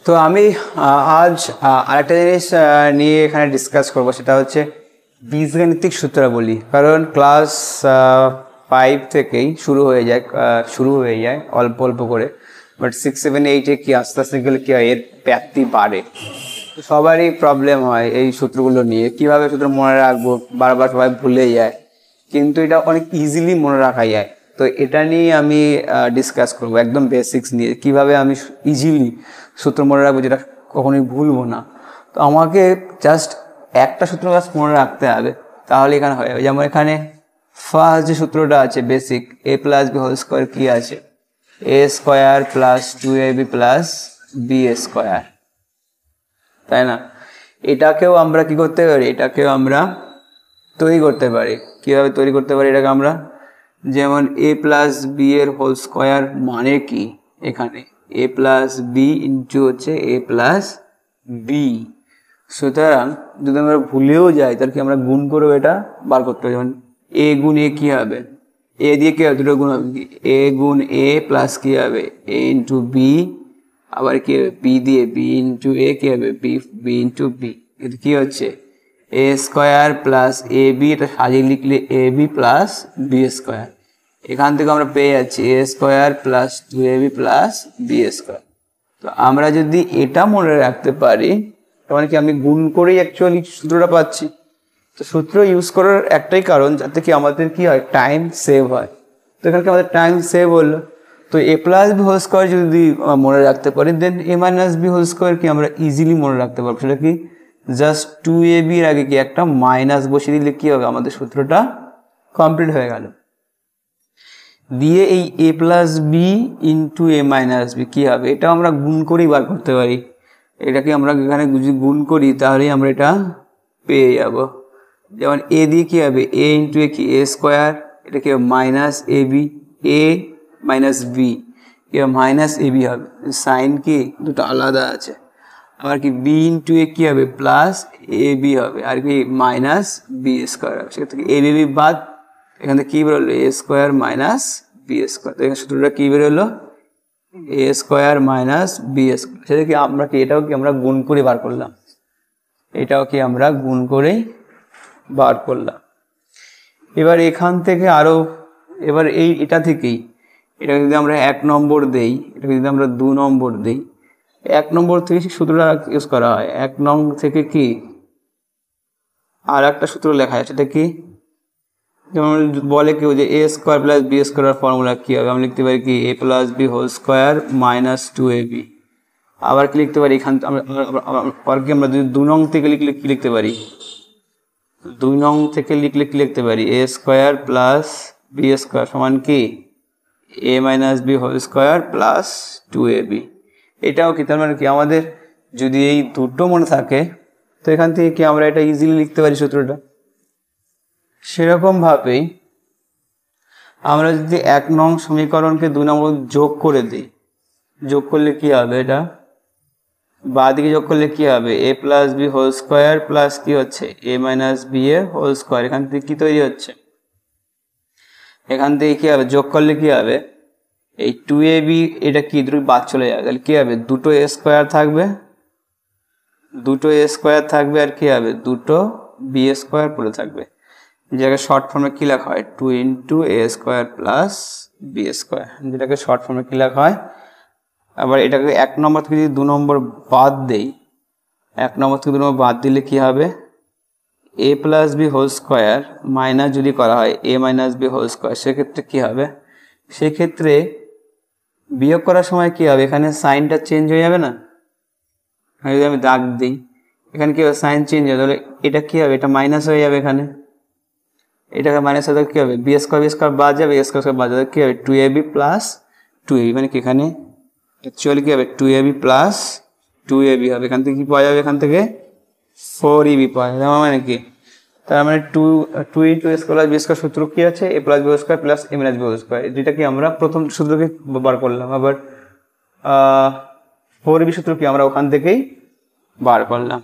তো আমি আজ আরেকটা জিনিস নিয়ে এখানে ডিসকাস করব, সেটা হচ্ছে বীজগাণিতিক সূত্রাবলী। কারণ ক্লাস 5 থেকেই শুরু হয়ে যায় অল্প অল্প করে, বাট 6, 7, 8-এ কি আস্তে আস্তে গেলে কি হয়, এর ব্যাপ্তি বাড়ে। সবারই প্রবলেম হয় এই সূত্রগুলো নিয়ে, কিভাবে সূত্র মনে রাখবো, বারবার সবাই ভুলে যায়, কিন্তু এটা অনেক ইজিলি মনে রাখা যায়। তো এটা নিয়ে আমি ডিসকাস করবো, একদম বেসিক্স নিয়ে, কিভাবে আমি ইজিলি সূত্র মনে রাখবো যেটা কখনোই ভুলবো না। তো আমাকে জাস্ট একটা সূত্র মনে রাখতে হবে, তাহলে এখানে হয়ে যাবে। যেমন এখানে ফার্স্ট যে সূত্রটা আছে basic, a plus B whole square কি আছে, a square plus 2ab plus B square, তাই না? এটাকেও আমরা কি করতে পারি, এটাকেও আমরা তৈরি করতে পারি। কীভাবে তৈরি করতে পারি এটাকে আমরা, যেমন a প্লাস বি এর হোল স্কোয়ার মানে কি, এখানে a প্লাস বি ইন্টু হচ্ছে a প্লাস বি। সুতরাং যদি আমরা ভুলেও যাই তাহলে কি আমরা গুণ করবো, এটা বার করতে হবে। যেমন a গুণ a কী হবে, a দিয়ে কী হবে, দুটো গুণ হবে, কি a গুণ a প্লাস কী হবে a ইন্টু বি, আবার কী হবে b দিয়ে b ইন্টু a কী হবে b ইন্টু বি। কিন্তু কী হচ্ছে a square plus A B, এটা সাজিয়ে লিখলে A B plus B square. এখান থেকে আমরা পেয়ে যাচ্ছি a square plus 2ab plus B square. তো আমরা যদি এটা মনে রাখতে পারি, তার মানে কি আমি গুণ করেই অ্যাকচুয়ালি সূত্রটা পাচ্ছি। তো সূত্র ইউজ করার একটাই কারণ, যাতে কি আমাদের কি হয়, টাইম সেভ হয়। তো এখানে আমাদের টাইম সেভ হলো। তো a plus B whole square যদি মনে রাখতে পারি, then a minus b whole square কি আমরা ইজিলি মনে রাখতে পারবো। সেটা কি, জাস্ট 2ab এর আগে কি একটা মাইনাস বসিয়ে দিলে কি হবে, আমাদের সূত্রটা কমপ্লিট হয়ে গেল। দিয়ে এই a plus B into A minus B কী হবে, এটা আমরা গুণ করেই বার করতে পারি। এটাকে আমরা এখানে যদি গুণ করি তাহলেই আমরা এটা পেয়ে যাব। যেমন a দিয়ে কী হবে, a ইন্টু এ কি a স্কোয়ার, এটা কি হবে minus a b, a minus b কি হবে মাইনাস এ বি হবে, সাইন কি দুটো আলাদা আছে। আবার কি বি ইন্টু এ কী হবে প্লাস এ বি হবে, আর কি মাইনাস বি স্কোয়ার হবে। সেখান থেকে এ বি বি বাদ, এখান থেকে কী বেরোলো এ স্কোয়ার মাইনাস বি স্কোয়ার। তো এখানে সূত্রটা কী বেরোলো, এ স্কোয়ার মাইনাস বি স্কোয়ার। সেটা কি আমরা কি এটাও কি আমরা গুণ করে বার করলাম, এটাও কি আমরা গুণ করেই বার করলাম। এবার এখান থেকে আরও, এবার এটা থেকেই এটা যদি আমরা 1 নম্বর দেই, এটাকে যদি আমরা 2 নম্বর দিই, 1 নম্বর থেকে সূত্রটা ইউজ করা হয়। 1 নং থেকে কি আর একটা সূত্র লেখা হয়, সেটা কি, যেমন বলে কেউ যে a square plus B square formula কী হবে, আমরা লিখতে পারি কি a plus B whole square minus 2ab। আবার কি লিখতে পারি, এখান আবার কি আমরা যদি 2 নং থেকে লিখলে কি লিখতে পারি, 2 নং থেকে লিখলে কি লিখতে পারি a square plus B square সমান কি a minus b whole square plus 2ab। এটাও কি, তার মানে কি আমাদের যদি এই দুটো মনে থাকে, তো এখান থেকে কি আমরা এটা ইজিলি লিখতে পারি সূত্রটা। সেরকমভাবেই আমরা যদি 1 নং সমীকরণকে 2 নম্বর যোগ করে দিই, যোগ করলে কি হবে, এটা বাঁদিকে যোগ করলে কি হবে a plus B whole square plus কি হচ্ছে a মাইনাস বি এর হোল স্কোয়ার। এখান থেকে কি তৈরি হচ্ছে, এখান থেকে কি হবে যোগ করলে কি হবে, এই 2ab এটা কি দুটো বাদ চলে যাবে, তাহলে কি হবে দুটো a স্কোয়ার থাকবে, দুটো a স্কোয়ার থাকবে, আর কি হবে দুটো বি স্কোয়ার পড়ে থাকবে। যেটাকে শর্ট ফর্মে কী লেখা হয় 2 into a square plus B square, যেটাকে শর্ট ফর্মে কী লেখা হয়। আবার এটাকে 1 নম্বর থেকে যদি 2 নম্বর বাদ দেই, 1 নম্বর থেকে 2 নম্বর বাদ দিলে কি হবে a plus B whole square minus যদি করা হয় a minus b whole square, সেক্ষেত্রে কী হবে, সেক্ষেত্রে বিয়োগ করার সময় কী হবে, এখানে সাইনটা চেঞ্জ হয়ে যাবে না। যদি আমি দাগ দিই, এখানে কী হবে সাইন চেঞ্জ হবে, তাহলে এটা কী হবে, এটা মাইনাস হয়ে যাবে, এখানে এটাকে মাইনাস হয়ে কী হবে বি স্কোয়ার বাদ যাবে, a স্কোয়ার বাদ যাবে, কী হবে 2ab প্লাস 2ab, মানে কি এখানে অ্যাকচুয়ালি কী হবে 2ab প্লাস 2ab হবে। এখান থেকে কী পাওয়া যাবে, এখান থেকে 4ab পাওয়া যাবে, মানে কি তার মানে 2 into a square plus B square সূত্র কী আছে a plus B square plus a minus b square, যেটা কি আমরা প্রথম সূত্রকে বার করলাম। আবার 4ab সূত্র কি আমরা ওখান থেকেই বার করলাম।